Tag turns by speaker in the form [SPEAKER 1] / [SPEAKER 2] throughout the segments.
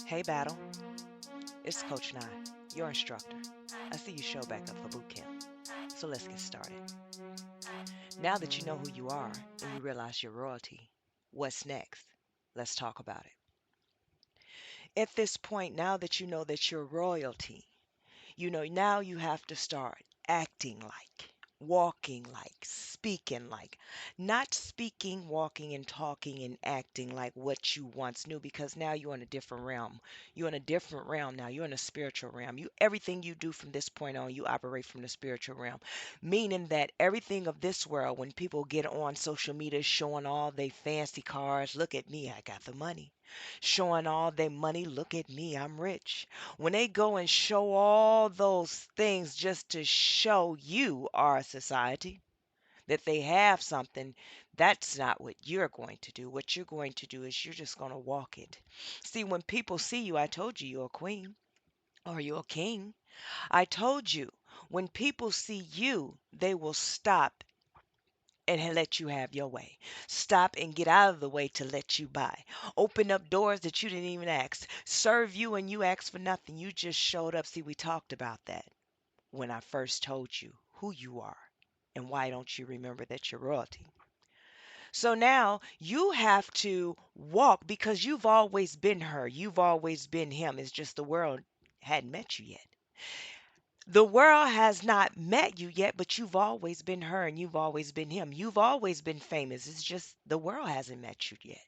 [SPEAKER 1] Hey, Battle. It's Coach Nye, your instructor. I see you show back up for boot camp. So let's get started. Now that you know who you are and you realize your royalty, what's next? Let's talk about it. At this point, now that you know that you're royalty, now you have to start acting like, walking like, speaking like, not speaking, walking, and talking and acting like what you once knew because now you're in a different realm. You're in a different realm now. You're in a spiritual realm. Everything you do from this point on, you operate from the spiritual realm. Meaning that everything of this world, when people get on social media showing all they fancy cars, look at me, I got the money. Showing all their money, look at me, I'm rich. When they go and show all those things just to show you, our society, that they have something, that's not what you're going to do. What you're going to do is you're just going to walk it. See, when people see you, I told you you're a queen or you're a king. I told you when people see you, they will stop and let you have your way. Stop and get out of the way to let you by. Open up doors that you didn't even ask. Serve you and you asked for nothing. You just showed up. See, we talked about that when I first told you who you are and why don't you remember that you're royalty. So now you have to walk because you've always been her. You've always been him. It's just the world hadn't met you yet. The world has not met you yet, but you've always been her and you've always been him. You've always been famous. It's just the world hasn't met you yet.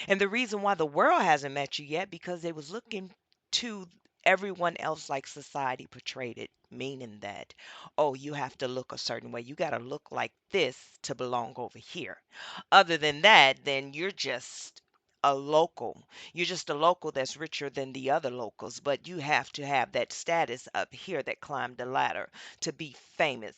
[SPEAKER 1] And the reason why the world hasn't met you yet, because they was looking to everyone else like society portrayed it, meaning that, oh, you have to look a certain way. You got to look like this to belong over here. Other than that, then you're just a local. You're just a local that's richer than the other locals, but you have to have that status up here that climbed the ladder to be famous.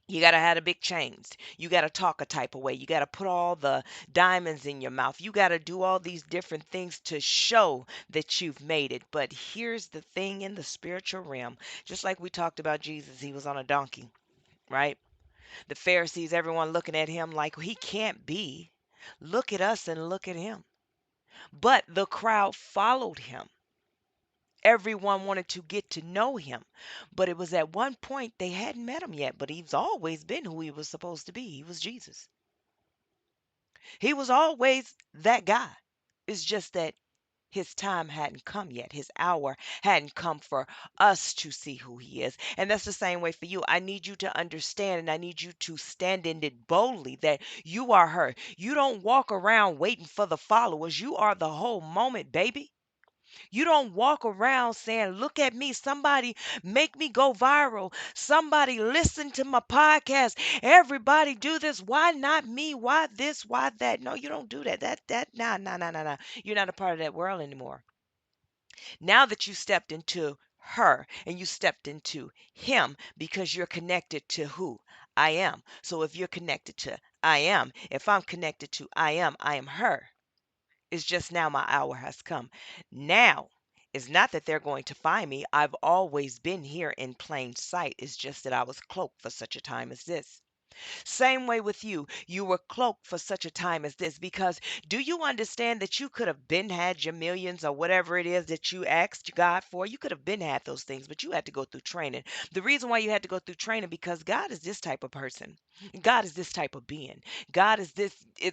[SPEAKER 1] You got to have the big chains. You got to talk a type of way. You got to put all the diamonds in your mouth. You got to do all these different things to show that you've made it. But here's the thing in the spiritual realm. Just like we talked about Jesus, he was on a donkey, right? The Pharisees, everyone looking at him like he can't be. Look at us and look at him. But the crowd followed him. Everyone wanted to get to know him. But it was at one point they hadn't met him yet, but he's always been who he was supposed to be. He was Jesus. He was always that guy. It's just that his time hadn't come yet. His hour hadn't come for us to see who he is. And that's the same way for you. I need you to understand and I need you to stand in it boldly that you are her. You don't walk around waiting for the followers. You are the whole moment, baby. You don't walk around saying, look at me. Somebody make me go viral. Somebody listen to my podcast. Everybody do this. Why not me? Why this? Why that? No, you don't do that. Nah, nah, nah, nah, nah. You're not a part of that world anymore. Now that you stepped into her and you stepped into him because you're connected to who? I am. So if you're connected to I am, if I'm connected to I am her. It's just now my hour has come. Now, it's not that they're going to find me. I've always been here in plain sight. It's just that I was cloaked for such a time as this. Same way with you. You were cloaked for such a time as this because do you understand that you could have been had your millions or whatever it is that you asked God for? You could have been had those things, but you had to go through training. The reason why you had to go through training because God is this type of person. God is this type of being. God is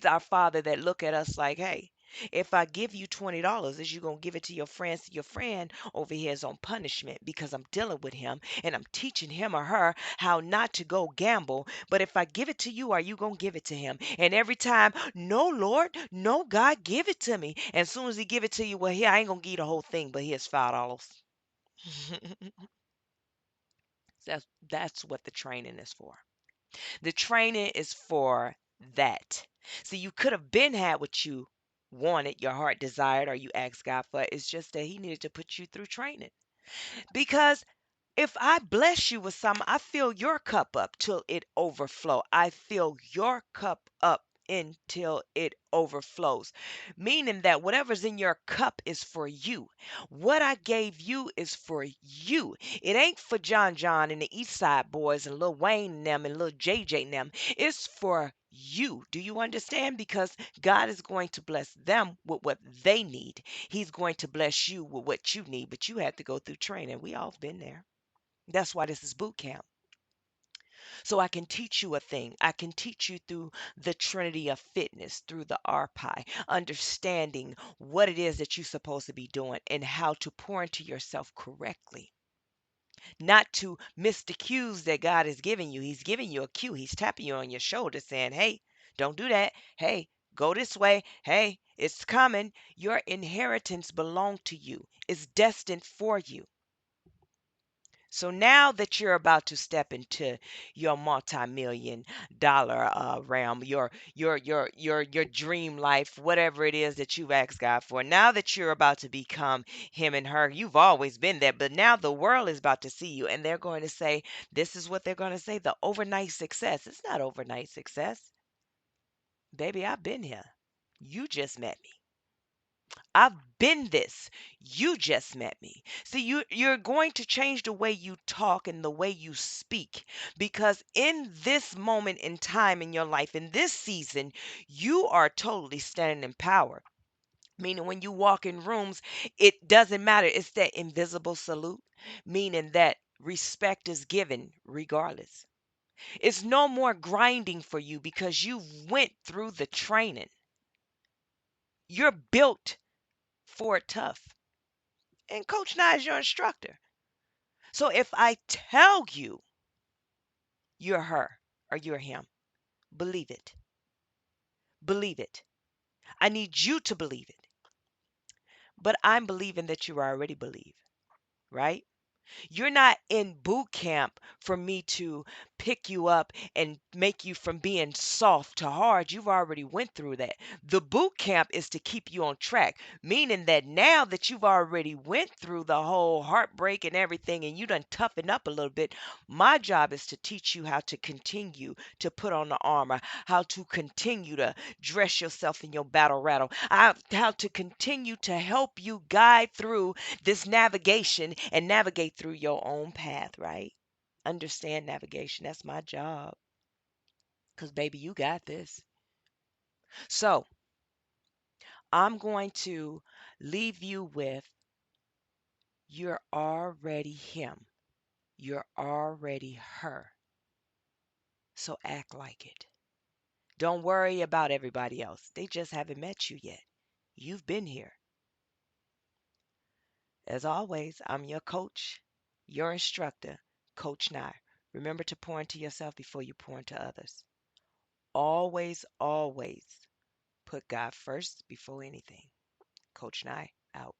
[SPEAKER 1] our Father that look at us like, hey, if I give you $20, is you gonna give it to your friends? Your friend over here is on punishment because I'm dealing with him and I'm teaching him or her how not to go gamble. But if I give it to you, are you gonna give it to him? And every time, no, Lord, no, God, give it to me. And as soon as he give it to you, well, here I ain't gonna give you the whole thing, but here's $5. That's what the training is for. The training is for that. See, you could have been had what you wanted, your heart desired, or you asked God for. It's just that He needed to put you through training. Because if I bless you with some, I fill your cup up till it overflow. I fill your cup up until it overflows. Meaning that whatever's in your cup is for you. What I gave you is for you. It ain't for John and the East Side Boys and Lil Wayne and them and Lil JJ and them. It's for you. Do you understand? Because God is going to bless them with what they need. He's going to bless you with what you need, but you have to go through training. We all been there. That's why this is boot camp. So I can teach you a thing. I can teach you through the Trinity of Fitness, through the RPI, understanding what it is that you're supposed to be doing and how to pour into yourself correctly. Not to miss the cues that God is giving you. He's giving you a cue. He's tapping you on your shoulder saying, hey, don't do that. Hey, go this way. Hey, it's coming. Your inheritance belongs to you. It's destined for you. So now that you're about to step into your multi-million dollar realm, your dream life, whatever it is that you've asked God for, now that you're about to become him and her, you've always been there, but now the world is about to see you and they're going to say, this is what they're going to say, the overnight success. It's not overnight success. Baby, I've been here. You just met me. I've been this. You just met me. See, you're going to change the way you talk and the way you speak because in this moment in time in your life, in this season, you are totally standing in power. Meaning when you walk in rooms, it doesn't matter. It's that invisible salute, meaning that respect is given regardless. It's no more grinding for you because you went through the training. You're built for it tough. And Coach Nye is your instructor. So if I tell you you're her or you're him, believe it. Believe it. I need you to believe it. But I'm believing that you already believe, right? You're not in boot camp for me to pick you up and make you from being soft to hard. You've already went through that. The boot camp is to keep you on track, meaning that now that you've already went through the whole heartbreak and everything and you done toughen up a little bit, my job is to teach you how to continue to put on the armor, how to continue to dress yourself in your battle rattle, how to continue to help you guide through this navigation and navigate through your own path, right? Understand navigation. That's my job. Because, baby, you got this. So, I'm going to leave you with you're already him. You're already her. So, act like it. Don't worry about everybody else. They just haven't met you yet. You've been here. As always, I'm your coach, your instructor, Coach Nye. Remember to pour into yourself before you pour into others. Always, always put God first before anything. Coach Nye out.